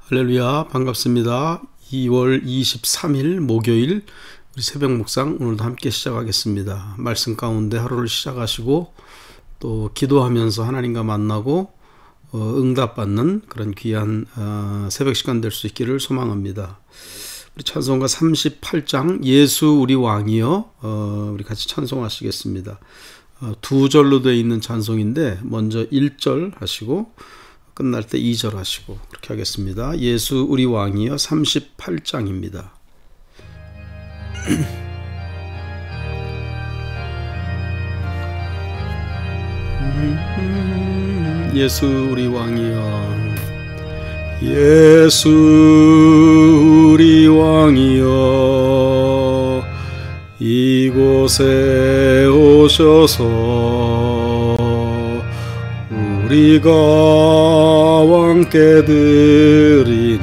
할렐루야, 반갑습니다. 2월 23일 목요일 우리 새벽 묵상 오늘도 함께 시작하겠습니다. 말씀 가운데 하루를 시작하시고 또 기도하면서 하나님과 만나고 응답받는 그런 귀한 새벽 시간 될 수 있기를 소망합니다. 우리 찬송가 38장 예수 우리 왕이여 우리 같이 찬송하시겠습니다. 두 절로 되어 있는 찬송인데 먼저 1절 하시고 끝날 때 2절 하시고 그렇게 하겠습니다. 예수 우리 왕이여 38장입니다. 예수 우리 왕이여 예수 우리 왕이여 이곳에 오셔서 우리가 왕께 드리는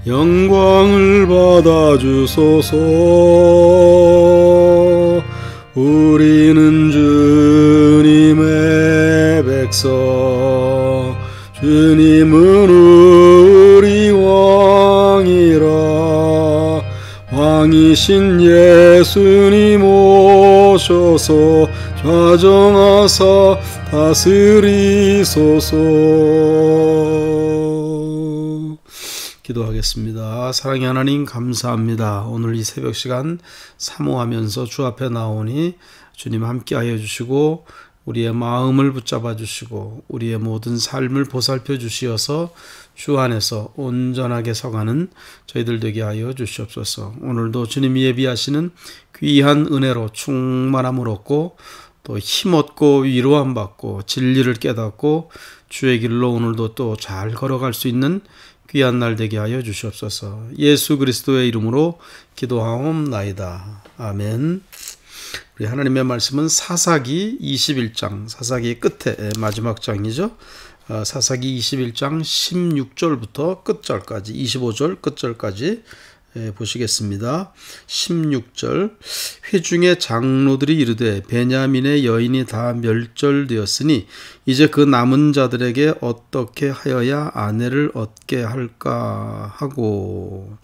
영광을 받아주소서. 우리는 주님의 백성 주님은 우리 왕이라 왕이신 예수님 오셔서 좌정하사 다스리소서. 기도하겠습니다. 사랑의 하나님 감사합니다. 오늘 이 새벽 시간 사모하면서 주 앞에 나오니 주님 함께 하여 주시고 우리의 마음을 붙잡아 주시고 우리의 모든 삶을 보살펴 주시어서 주 안에서 온전하게 서가는 저희들 되게 하여 주시옵소서. 오늘도 주님이 예비하시는 귀한 은혜로 충만함을 얻고 또 힘 얻고 위로함 받고 진리를 깨닫고 주의 길로 오늘도 또 잘 걸어갈 수 있는 귀한 날 되게 하여 주시옵소서. 예수 그리스도의 이름으로 기도하옵나이다. 아멘. 우리 하나님의 말씀은 사사기 21장, 사사기 끝에 마지막 장이죠. 사사기 21장 16절부터 끝절까지 25절 끝절까지 보시겠습니다. 16절 회중의 장로들이 이르되 베냐민의 여인이 다 멸절되었으니 이제 그 남은 자들에게 어떻게 하여야 아내를 얻게 할까 하고,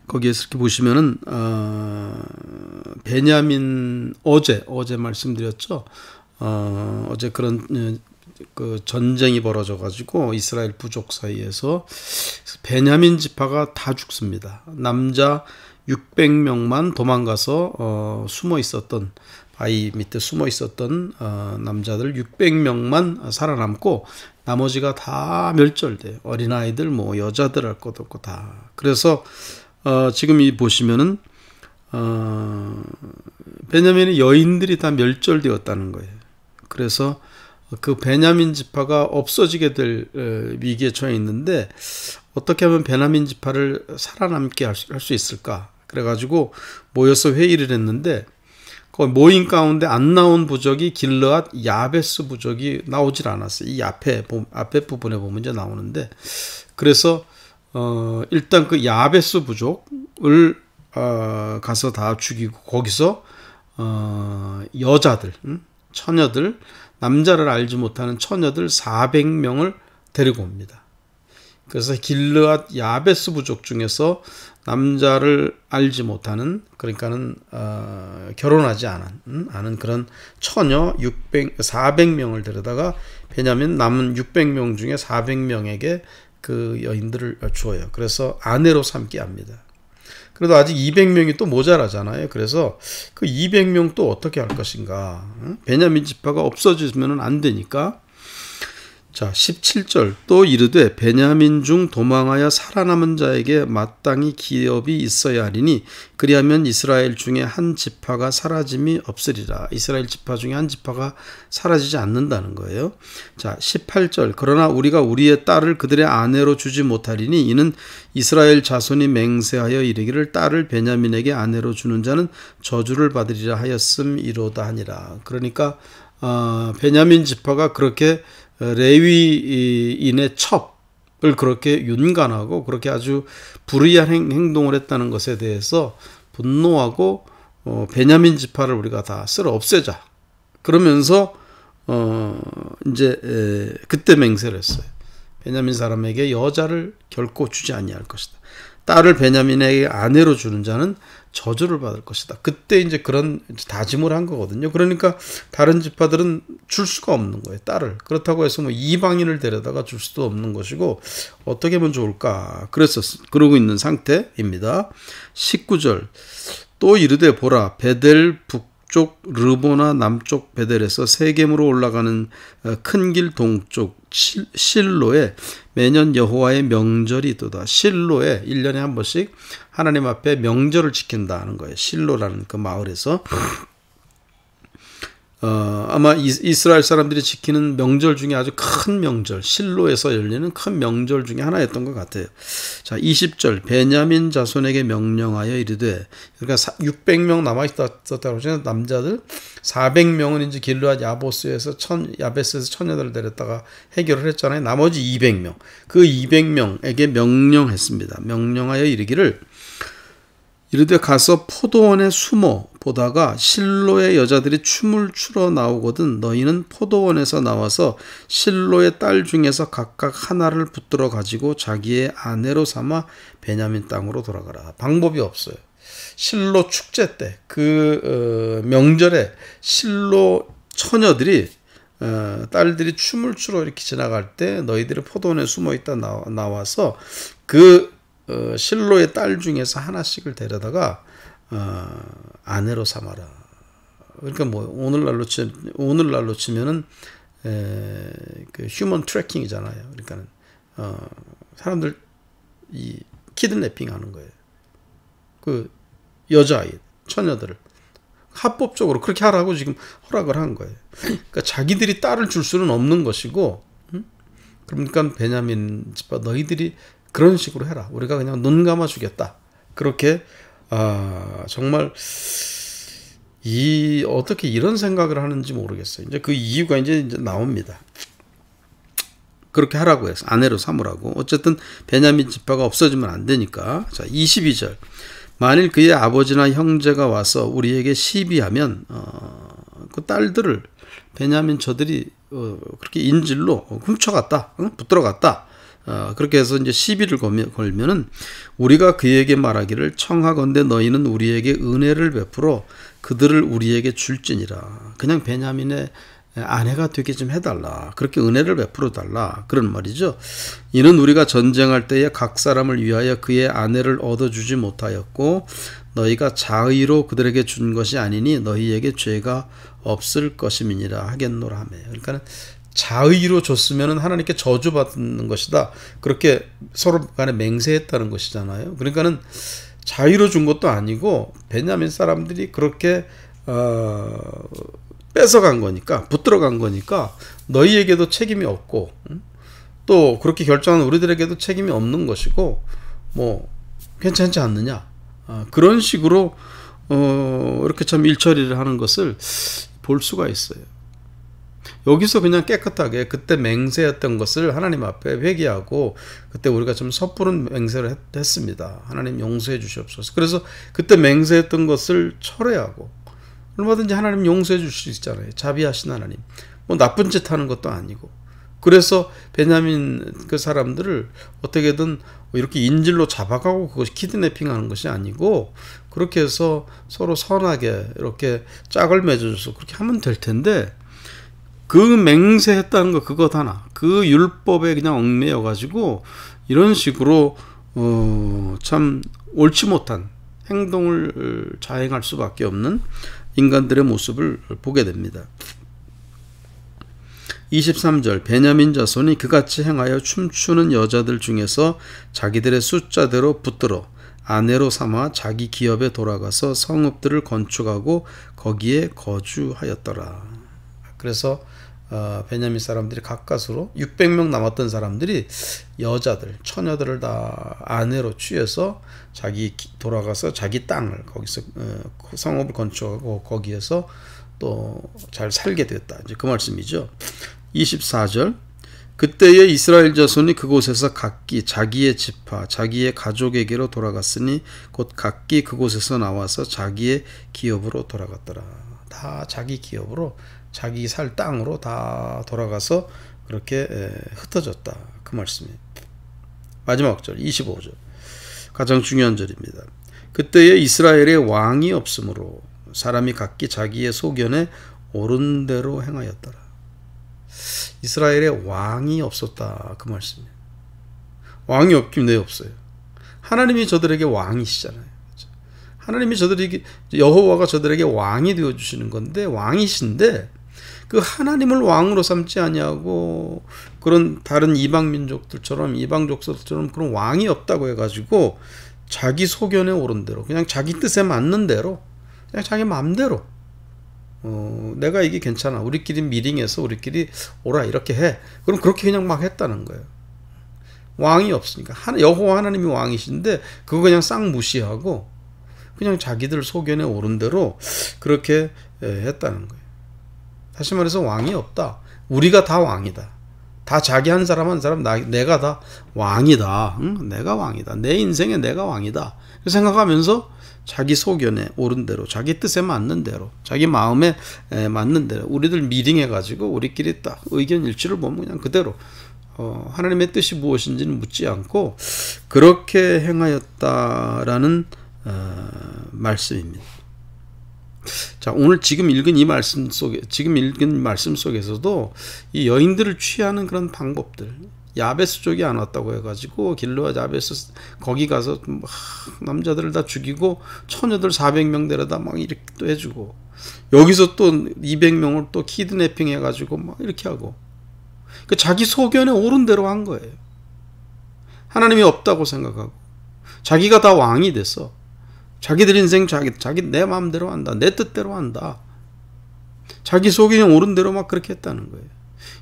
거기에서 이렇게 보시면은 베냐민 어제 말씀드렸죠. 어제 그런 그 전쟁이 벌어져 가지고 이스라엘 부족 사이에서 베냐민 지파가 다 죽습니다. 남자 600명만 도망가서 숨어 있었던 바위 밑에 숨어 있었던 남자들 600명만 살아남고 나머지가 다 멸절돼요. 어린아이들 뭐 여자들 할 것도 없고 다. 그래서 지금 이 보시면은 베냐민의 여인들이 다 멸절되었다는 거예요. 그래서 그 베냐민 지파가 없어지게 될 위기에 처해 있는데 어떻게 하면 베냐민 지파를 살아남게 할 수 있을까? 그래가지고 모여서 회의를 했는데 그 모임 가운데 안 나온 부족이 길르앗 야베스 부족이 나오질 않았어요. 이 앞에 부분에 보면 이제 나오는데, 그래서 일단 그 야베스 부족을 가서 다 죽이고 거기서 여자들, 처녀들, 남자를 알지 못하는 처녀들 400명을 데리고 옵니다. 그래서 길르앗 야베스 부족 중에서 남자를 알지 못하는, 그러니까는 결혼하지 않은 그런 처녀 400명을 데려다가 베냐민 남은 600명 중에 400명에게 그 여인들을 주어요. 그래서 아내로 삼게 합니다. 그래도 아직 200명이 또 모자라잖아요. 그래서 그 200명 또 어떻게 할 것인가. 베냐민 지파가 없어지면 안 되니까. 자, 17절 또 이르되 베냐민 중 도망하여 살아남은 자에게 마땅히 기업이 있어야 하리니 그리하면 이스라엘 중에 한 지파가 사라짐이 없으리라. 이스라엘 지파 중에 한 지파가 사라지지 않는다는 거예요. 자, 18절 그러나 우리가 우리의 딸을 그들의 아내로 주지 못하리니 이는 이스라엘 자손이 맹세하여 이르기를 딸을 베냐민에게 아내로 주는 자는 저주를 받으리라 하였음이로다 하니라. 그러니까 베냐민 지파가 그렇게 레위인의 첩을 그렇게 윤간하고 그렇게 아주 불의한 행동을 했다는 것에 대해서 분노하고 베냐민 지파를 우리가 다 쓸어 없애자. 그러면서 이제 그때 맹세를 했어요. 베냐민 사람에게 여자를 결코 주지 아니할 것이다. 딸을 베냐민에게 아내로 주는 자는 저주를 받을 것이다. 그때 이제 그런 다짐을 한 거거든요. 그러니까 다른 지파들은 줄 수가 없는 거예요. 딸을. 그렇다고 해서 뭐 이방인을 데려다가 줄 수도 없는 것이고 어떻게 하면 좋을까? 그래서 그러고 있는 상태입니다. 19절. 또 이르되 보라 베델 북쪽 르보나 남쪽 베델에서 세겜으로 올라가는 큰 길 동쪽 실로에 매년 여호와의 명절이 있도다. 실로에 1년에 한 번씩 하나님 앞에 명절을 지킨다는 거예요. 실로라는 그 마을에서 아마 이스라엘 사람들이 지키는 명절 중에 아주 큰 명절, 실로에서 열리는 큰 명절 중에 하나였던 것 같아요. 자, 20절 베냐민 자손에게 명령하여 이르되, 그러니까 600명 남아있었다고 하시는 남자들 400명은 이제 길르앗 야베스에서 처녀들을 데렸다가 해결을 했잖아요. 나머지 200명, 그 200명에게 명령했습니다. 명령하여 이르기를 이르되 가서 포도원에 숨어 보다가 실로의 여자들이 춤을 추러 나오거든 너희는 포도원에서 나와서 실로의 딸 중에서 각각 하나를 붙들어 가지고 자기의 아내로 삼아 베냐민 땅으로 돌아가라. 방법이 없어요. 실로 축제 때 그 명절에 실로 처녀들이 딸들이 춤을 추러 이렇게 지나갈 때 너희들이 포도원에 숨어 있다 나와서 그 실로의 딸 중에서 하나씩을 데려다가 아내로 삼아라. 그러니까 뭐 오늘날로 치면은 그 휴먼 트래킹이잖아요. 그러니까는 사람들 이 키드내핑 하는 거예요. 그 여자아이 처녀들을 합법적으로 그렇게 하라고 지금 허락을 한 거예요. 그러니까 자기들이 딸을 줄 수는 없는 것이고, 그러니까 베냐민 집안 너희들이 그런 식으로 해라. 우리가 그냥 눈 감아 주겠다. 그렇게 정말 어떻게 이런 생각을 하는지 모르겠어요. 이제 그 이유가 이제 나옵니다. 그렇게 하라고 해서 아내로 삼으라고. 어쨌든 베냐민 지파가 없어지면 안 되니까. 자, 22절. 만일 그의 아버지나 형제가 와서 우리에게 시비하면 그 딸들을 베냐민 저들이 그렇게 인질로 훔쳐갔다, 붙들어갔다. 그렇게 해서 이제 시비를 걸면은 우리가 그에게 말하기를 청하건대 너희는 우리에게 은혜를 베풀어 그들을 우리에게 줄지니라. 그냥 베냐민의 아내가 되게 좀 해달라. 그렇게 은혜를 베풀어 달라. 그런 말이죠. 이는 우리가 전쟁할 때에 각 사람을 위하여 그의 아내를 얻어주지 못하였고 너희가 자의로 그들에게 준 것이 아니니 너희에게 죄가 없을 것임이니라 하겠노라 하며. 그러니까 자의로 줬으면 하나님께 저주받는 것이다. 그렇게 서로 간에 맹세했다는 것이잖아요. 그러니까는 자의로 준 것도 아니고 베냐민 사람들이 그렇게 뺏어간 거니까, 붙들어간 거니까 너희에게도 책임이 없고 또 그렇게 결정한 우리들에게도 책임이 없는 것이고 뭐 괜찮지 않느냐. 그런 식으로 이렇게 참 일처리를 하는 것을 볼 수가 있어요. 여기서 그냥 깨끗하게 그때 맹세했던 것을 하나님 앞에 회개하고 그때 우리가 좀 섣부른 맹세를 했습니다. 하나님 용서해 주시옵소서. 그래서 그때 맹세했던 것을 철회하고 얼마든지 하나님 용서해 줄 수 있잖아요. 자비하신 하나님. 뭐 나쁜 짓 하는 것도 아니고. 그래서 베냐민 그 사람들을 어떻게든 이렇게 인질로 잡아가고 그것이 키드내핑 하는 것이 아니고 그렇게 해서 서로 선하게 이렇게 짝을 맺어줘서 그렇게 하면 될 텐데 그 맹세했다는 거 그것 하나 그 율법에 그냥 얽매여 가지고 이런 식으로 참 옳지 못한 행동을 자행할 수밖에 없는 인간들의 모습을 보게 됩니다. 23절 베냐민 자손이 그같이 행하여 춤추는 여자들 중에서 자기들의 숫자대로 붙들어 아내로 삼아 자기 기업에 돌아가서 성읍들을 건축하고 거기에 거주하였더라. 그래서 베냐민 사람들이 가까스로 600명 남았던 사람들이 여자들, 처녀들을 다 아내로 취해서 돌아가서 자기 땅을 거기서 성읍을 건축하고 거기에서 또 잘 살게 됐다. 이제 그 말씀이죠. 24절 그때의 이스라엘 자손이 그곳에서 각기 자기의 지파, 자기의 가족에게로 돌아갔으니 곧 각기 그곳에서 나와서 자기의 기업으로 돌아갔더라. 다 자기 기업으로 자기 살 땅으로 다 돌아가서 그렇게 흩어졌다. 그 그 말씀이에요. 마지막 절 25절 가장 중요한 절입니다. 그때에 이스라엘의 왕이 없으므로 사람이 각기 자기의 소견에 옳은 대로 행하였더라. 이스라엘의 왕이 없었다 그 말씀이에요. 왕이 없긴 왜 없어요? 하나님이 저들에게 왕이시잖아요. 하나님이 저들에게, 여호와가 저들에게 왕이 되어주시는 건데, 왕이신데 그 하나님을 왕으로 삼지 아니하고 그런 다른 이방 민족들처럼, 이방 족속들처럼 그런 왕이 없다고 해가지고 자기 소견에 옳은 대로, 그냥 자기 뜻에 맞는 대로, 그냥 자기 마음대로 내가 이게 괜찮아, 우리끼리 미팅해서 우리끼리 오라 이렇게 해, 그럼 그렇게 그냥 막 했다는 거예요. 왕이 없으니까. 여호와 하나님이 왕이신데 그거 그냥 싹 무시하고 그냥 자기들 소견에 옳은 대로 그렇게 했다는 거예요. 다시 말해서 왕이 없다. 우리가 다 왕이다. 다 자기 한 사람 한 사람 내가 다 왕이다. 응? 내가 왕이다. 내 인생에 내가 왕이다. 생각하면서 자기 소견에 옳은 대로, 자기 뜻에 맞는 대로, 자기 마음에 맞는 대로 우리들 미팅해가지고 우리끼리 딱 의견 일치를 보면 그냥 그대로 하나님의 뜻이 무엇인지는 묻지 않고 그렇게 행하였다라는 말씀입니다. 자, 오늘 지금 읽은 말씀 속에서도 이 여인들을 취하는 그런 방법들, 야베스 쪽이 안 왔다고 해가지고 길르와 야베스 거기 가서 막 남자들을 다 죽이고 처녀들 400명 데려다 막 이렇게 또 해주고, 여기서 또 200명을 또 키드내핑 해가지고 막 이렇게 하고, 그 자기 소견에 옳은 대로 한 거예요. 하나님이 없다고 생각하고 자기가 다 왕이 됐어. 자기들 인생 자기 내 마음대로 한다. 내 뜻대로 한다. 자기 소견에 옳은 대로 막 그렇게 했다는 거예요.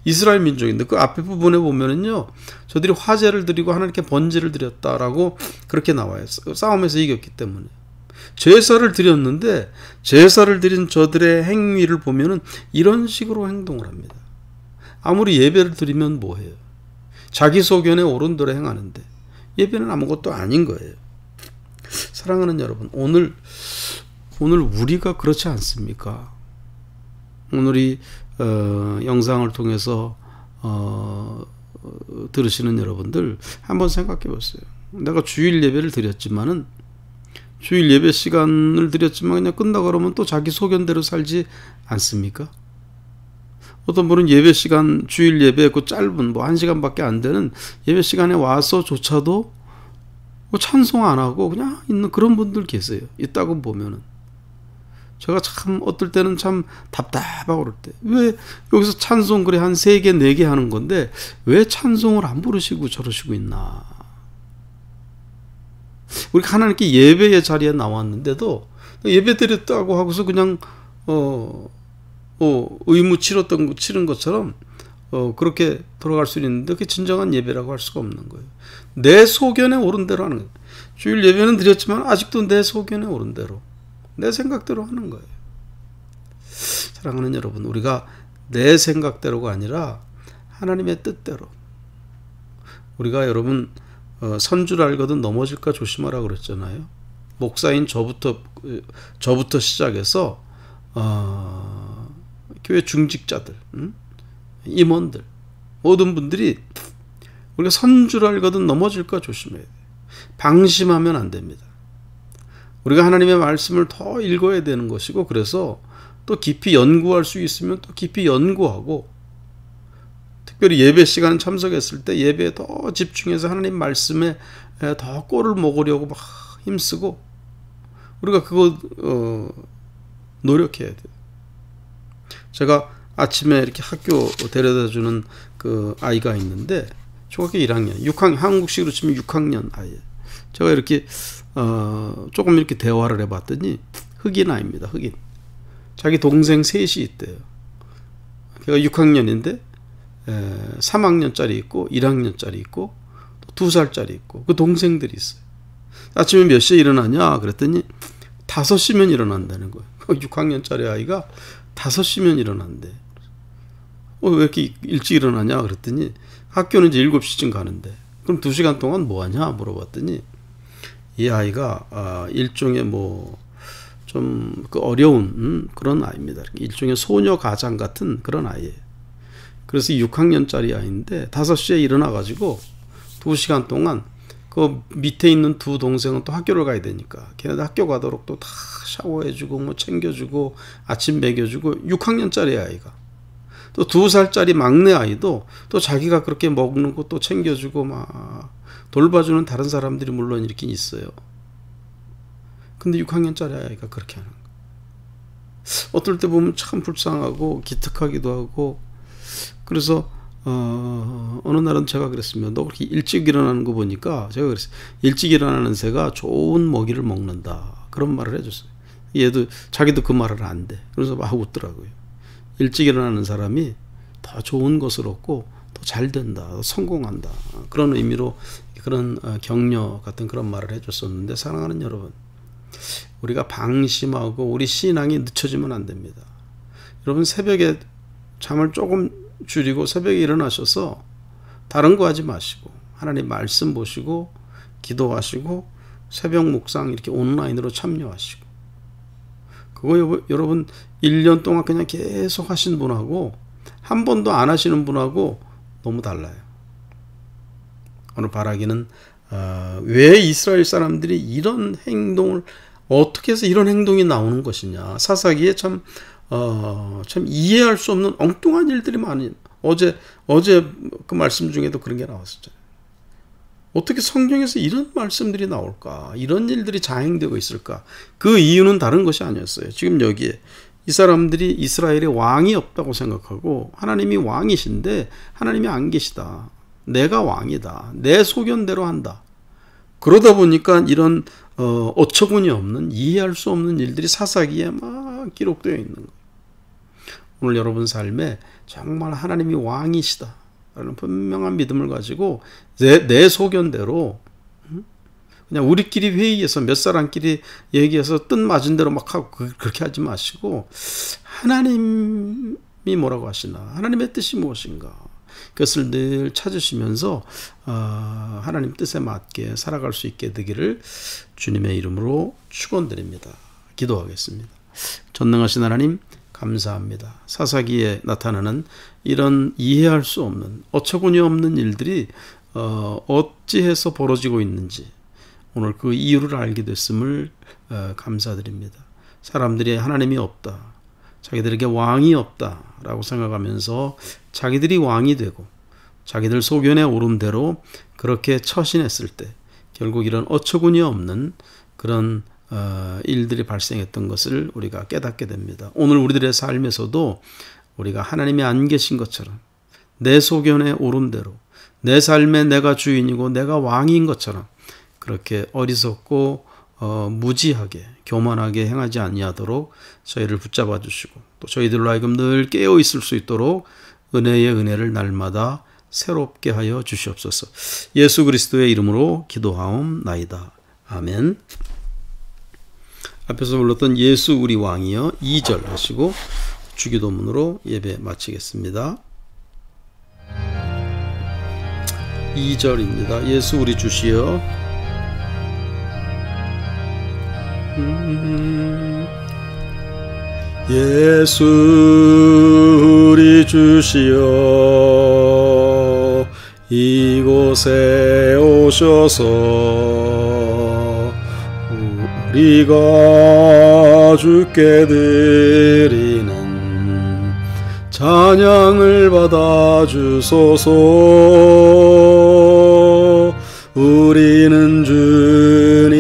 이스라엘 민족인데 그 앞에 부분에 보면은요, 저들이 화제를 드리고 하나님께 번제를 드렸다라고 그렇게 나와요. 싸움에서 이겼기 때문에. 제사를 드렸는데 제사를 드린 저들의 행위를 보면은 이런 식으로 행동을 합니다. 아무리 예배를 드리면 뭐해요? 자기 소견에 옳은 대로 행하는데 예배는 아무것도 아닌 거예요. 사랑하는 여러분, 오늘 우리가 그렇지 않습니까? 오늘 이 영상을 통해서 들으시는 여러분들 한번 생각해 보세요. 내가 주일 예배를 드렸지만은, 주일 예배 시간을 드렸지만 그냥 끝나고 그러면 또 자기 소견대로 살지 않습니까? 어떤 분은 예배 시간, 주일 예배 그 짧은 1시간밖에 안 되는 예배 시간에 와서조차도 찬송 안 하고 그냥 있는 그런 분들 계세요. 있다고 보면은. 제가 참 어떨 때는 참 답답하고 그럴 때, 왜 여기서 찬송 그래 한 3개 4개 하는 건데 왜 찬송을 안 부르시고 저러시고 있나. 우리가 하나님께 예배의 자리에 나왔는데도 예배 드렸다고 하고서 그냥 의무 치른 것처럼 그렇게 돌아갈 수 있는데 그게 진정한 예배라고 할 수가 없는 거예요. 내 소견에 옳은 대로 하는 거예요. 주일 예배는 드렸지만 아직도 내 소견에 옳은 대로, 내 생각대로 하는 거예요. 사랑하는 여러분, 우리가 내 생각대로가 아니라 하나님의 뜻대로, 우리가 여러분 선줄 알거든 넘어질까 조심하라 그랬잖아요. 목사인 저부터 시작해서 교회 중직자들, 임원들, 모든 분들이 우리가 선줄 알거든 넘어질까 조심해야 돼요. 방심하면 안 됩니다. 우리가 하나님의 말씀을 더 읽어야 되는 것이고, 그래서 또 깊이 연구할 수 있으면 또 깊이 연구하고, 특별히 예배 시간 참석했을 때 예배에 더 집중해서 하나님 말씀에 더 꼴을 먹으려고 막 힘쓰고, 우리가 그거 노력해야 돼요. 제가 아침에 이렇게 학교 데려다주는 그 아이가 있는데, 초등학교 1학년, 6학년, 한국식으로 치면 6학년 아이. 제가 이렇게 조금 이렇게 대화를 해봤더니 흑인 아이입니다. 흑인. 자기 동생 셋이 있대요. 걔가 6학년인데 3학년짜리 있고 1학년짜리 있고 2살짜리 있고 그 동생들이 있어요. 아침에 몇 시에 일어나냐 그랬더니 5시면 일어난다는 거예요. 6학년짜리 아이가 5시면 일어난대. 왜 이렇게 일찍 일어나냐 그랬더니 학교는 이제 7시쯤 가는데 그럼 2시간 동안 뭐 하냐 물어봤더니 이 아이가 일종의 좀 그 어려운 그런 아이입니다. 일종의 소녀 가장 같은 그런 아이예요. 그래서 6학년짜리 아이인데 5시에 일어나가지고 2시간 동안 그 밑에 있는 두 동생은 또 학교를 가야 되니까 걔네들 학교 가도록 또 다 샤워해주고 뭐 챙겨주고 아침 먹여주고 6학년짜리 아이가 또 2살짜리 막내 아이도 또 자기가 그렇게 먹는 거 또 챙겨주고 막 돌봐주는 다른 사람들이 물론 이렇게 있어요. 근데 6학년짜리 아이가 그렇게 하는 거예요. 어떨 때 보면 참 불쌍하고 기특하기도 하고. 그래서 어느 날은 제가 그랬습니다. 너 그렇게 일찍 일어나는 거 보니까 제가 그랬어요. 일찍 일어나는 새가 좋은 먹이를 먹는다. 그런 말을 해줬어요. 얘도 자기도 그 말을 안돼. 그래서 막 웃더라고요. 일찍 일어나는 사람이 더 좋은 것을 얻고 더 잘 된다, 더 성공한다. 그런 의미로 그런 격려 같은 그런 말을 해줬었는데, 사랑하는 여러분, 우리가 방심하고 우리 신앙이 늦춰지면 안 됩니다. 여러분, 새벽에 잠을 조금 줄이고 새벽에 일어나셔서 다른 거 하지 마시고 하나님 말씀 보시고 기도하시고 새벽 묵상 이렇게 온라인으로 참여하시고, 그거 여러분 1년 동안 그냥 계속 하신 분하고 한 번도 안 하시는 분하고 너무 달라요. 오늘 바라기는 왜 이스라엘 사람들이 이런 행동을, 어떻게 해서 이런 행동이 나오는 것이냐. 사사기에 참 이해할 수 없는 엉뚱한 일들이 많이, 어제 그 말씀 중에도 그런 게 나왔었잖아요. 어떻게 성경에서 이런 말씀들이 나올까? 이런 일들이 자행되고 있을까? 그 이유는 다른 것이 아니었어요. 지금 여기에 이 사람들이 이스라엘에 왕이 없다고 생각하고 하나님이 왕이신데 하나님이 안 계시다. 내가 왕이다. 내 소견대로 한다. 그러다 보니까 이런 어처구니 없는, 이해할 수 없는 일들이 사사기에 막 기록되어 있는 거예요. 오늘 여러분 삶에 정말 하나님이 왕이시다 라는 분명한 믿음을 가지고 내 소견대로, 그냥 우리끼리 회의해서 몇 사람끼리 얘기해서 뜻맞은 대로 막 하고 그렇게 하지 마시고, 하나님이 뭐라고 하시나, 하나님의 뜻이 무엇인가, 그것을 늘 찾으시면서 하나님 뜻에 맞게 살아갈 수 있게 되기를 주님의 이름으로 축원드립니다. 기도하겠습니다. 전능하신 하나님, 감사합니다. 사사기에 나타나는 이런 이해할 수 없는, 어처구니 없는 일들이 어찌해서 벌어지고 있는지 오늘 그 이유를 알게 됐음을 감사드립니다. 사람들이 하나님이 없다, 자기들에게 왕이 없다라고 생각하면서 자기들이 왕이 되고 자기들 소견에 오른 대로 그렇게 처신했을 때 결국 이런 어처구니 없는 그런 일들이 발생했던 것을 우리가 깨닫게 됩니다. 오늘 우리들의 삶에서도 우리가 하나님이 안 계신 것처럼 내 소견에 오른 대로 내 삶에 내가 주인이고 내가 왕인 것처럼 그렇게 어리석고 무지하게 교만하게 행하지 아니하도록 저희를 붙잡아 주시고, 또 저희들로 하여금 늘 깨어 있을 수 있도록 은혜의 은혜를 날마다 새롭게 하여 주시옵소서. 예수 그리스도의 이름으로 기도하옵나이다. 아멘. 앞에서 불렀던 예수 우리 왕이여 2절 하시고 주기도문으로 예배 마치겠습니다. 2절입니다. 예수 우리 주시여 예수 우리 주시여 이곳에 오셔서 우리가 주께 드리는 찬양을 받아 주소서. 우리는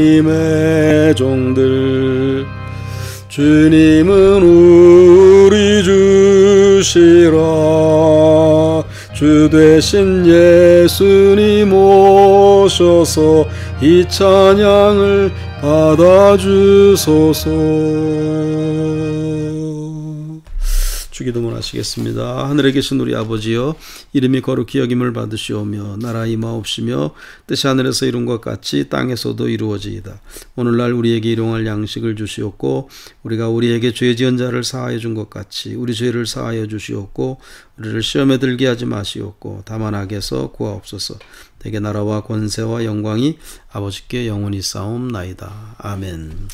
주님의 종들, 주님은 우리 주시라. 주 되신 예수님 오셔서 이 찬양을 받아주소서. 주기도문 하시겠습니다. 하늘에 계신 우리 아버지여, 이름이 거룩히 여김을 받으시오며 나라 임하옵시며 뜻이 하늘에서 이룬 것 같이 땅에서도 이루어지이다. 오늘날 우리에게 일용할 양식을 주시옵고 우리가 우리에게 죄 지은 자를 사하여 준 것 같이 우리 죄를 사하여 주시옵고 우리를 시험에 들게 하지 마시옵고 다만 악에서 구하옵소서. 내게 나라와 권세와 영광이 아버지께 영원히 싸움나이다. 아멘.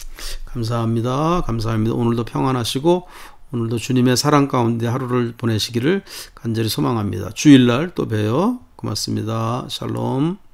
감사합니다. 감사합니다. 오늘도 평안하시고 오늘도 주님의 사랑 가운데 하루를 보내시기를 간절히 소망합니다. 주일날 또 봬요. 고맙습니다. 샬롬.